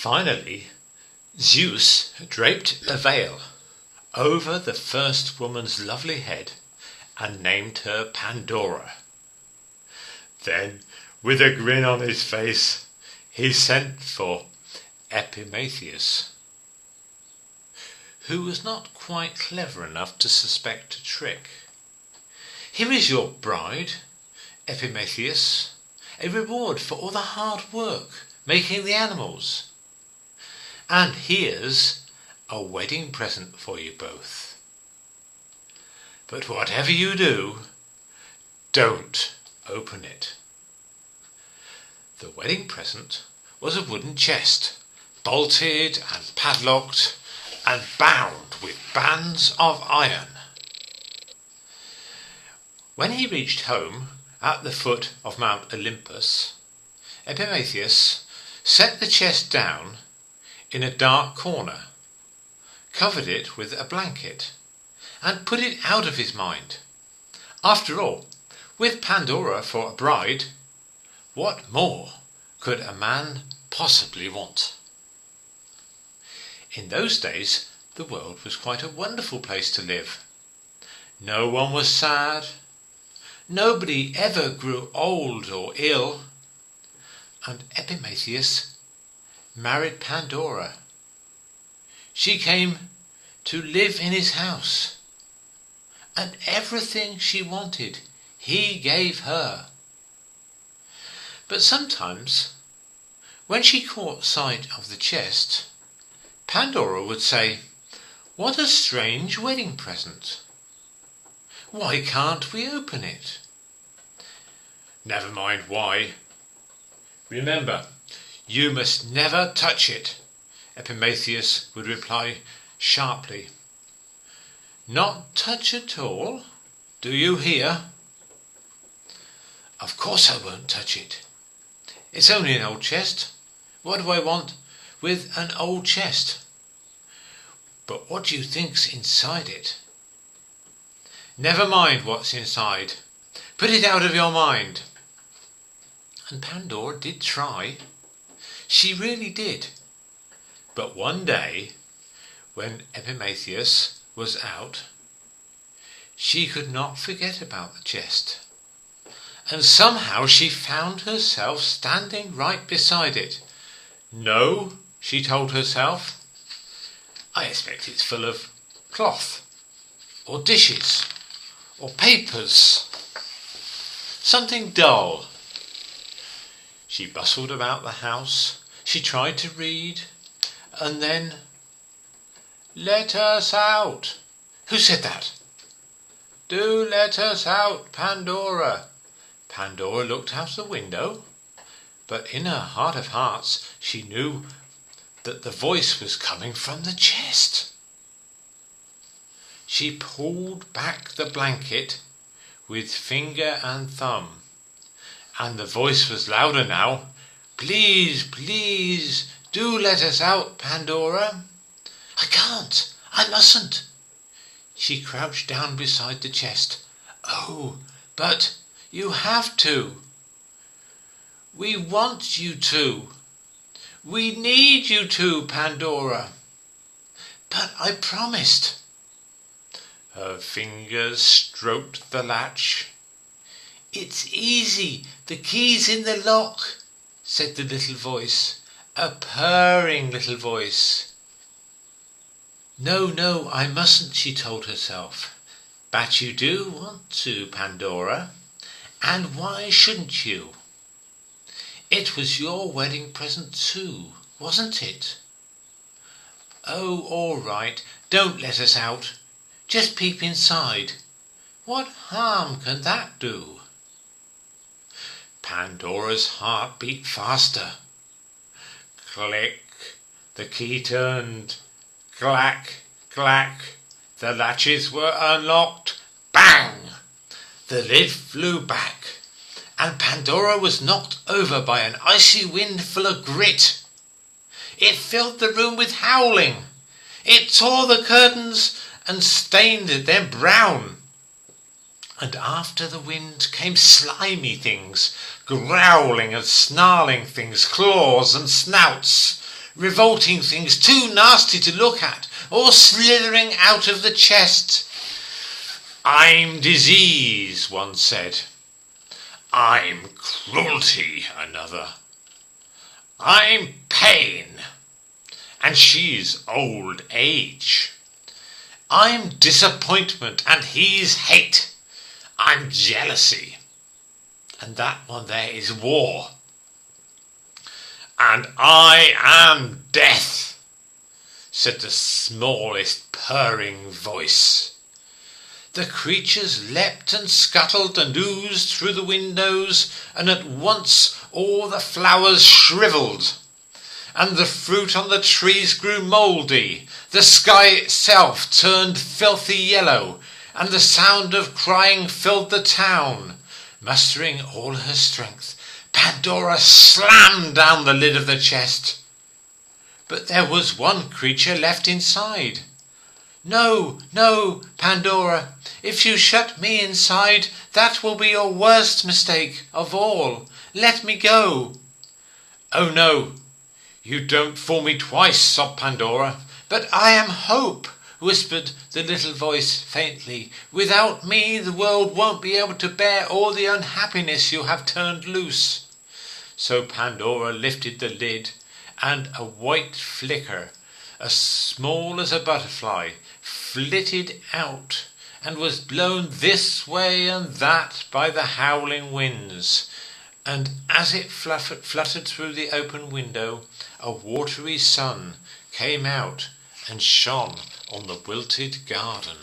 Finally, Zeus draped a veil over the first woman's lovely head and named her Pandora. Then, with a grin on his face, he sent for Epimetheus, who was not quite clever enough to suspect a trick. "Here is your bride, Epimetheus, a reward for all the hard work making the animals. And here's a wedding present for you both. But whatever you do, don't open it." The wedding present was a wooden chest, bolted and padlocked and bound with bands of iron. When he reached home at the foot of Mount Olympus, Epimetheus set the chest down in a dark corner, covered it with a blanket, and put it out of his mind. After all, with Pandora for a bride, what more could a man possibly want? In those days, the world was quite a wonderful place to live. No one was sad. Nobody ever grew old or ill. And Epimetheus married Pandora. She came to live in his house, and everything she wanted he gave her. But sometimes, when she caught sight of the chest, Pandora would say, "What a strange wedding present. Why can't we open it?" "Never mind why. Remember, you must never touch it," Epimetheus would reply sharply. "Not touch at all? Do you hear?" "Of course I won't touch it. It's only an old chest. What do I want with an old chest? But what do you think's inside it?" "Never mind what's inside. Put it out of your mind." And Pandora did try. She really did. But one day, when Epimetheus was out, she could not forget about the chest. And somehow she found herself standing right beside it. "No," she told herself, "I expect it's full of cloth, or dishes, or papers. Something dull." She bustled about the house. She tried to read, and then, "Let us out." Who said that? "Do let us out, Pandora." Pandora looked out the window, but in her heart of hearts she knew that the voice was coming from the chest. She pulled back the blanket with finger and thumb, and the voice was louder now. "Please, please, do let us out, Pandora." "I can't, I mustn't." She crouched down beside the chest. "Oh, but you have to. We want you to. We need you to, Pandora." "But I promised." Her fingers stroked the latch. "It's easy, the key's in the lock," said the little voice, a purring little voice. No, I mustn't," she told herself. "But you do want to, Pandora, and why shouldn't you? It was your wedding present too, wasn't it? Oh, all right, don't let us out. Just peep inside. What harm can that do?" Pandora's heart beat faster. Click, the key turned. Clack, clack, the latches were unlocked. Bang! The lid flew back, and Pandora was knocked over by an icy wind full of grit. It filled the room with howling. It tore the curtains and stained them brown. And after the wind came slimy things, growling and snarling things, claws and snouts, revolting things too nasty to look at, all slithering out of the chest. "I'm disease," one said. "I'm cruelty," another. "I'm pain," and she's old age. "I'm disappointment, and he's hate. I'm jealousy, and that one there is war. And I am death," said the smallest purring voice. The creatures leapt and scuttled and oozed through the windows, and at once all the flowers shrivelled, and the fruit on the trees grew mouldy, the sky itself turned filthy yellow, and the sound of crying filled the town. Mustering all her strength, Pandora slammed down the lid of the chest. But there was one creature left inside. "No, no, Pandora, if you shut me inside, that will be your worst mistake of all. Let me go." "Oh no, you don't fool me twice," sobbed Pandora. "But I am Hope," whispered the little voice faintly. "Without me the world won't be able to bear all the unhappiness you have turned loose." So Pandora lifted the lid, and a white flicker, as small as a butterfly, flitted out and was blown this way and that by the howling winds. And as it fluttered through the open window, a watery sun came out and shone on the wilted garden.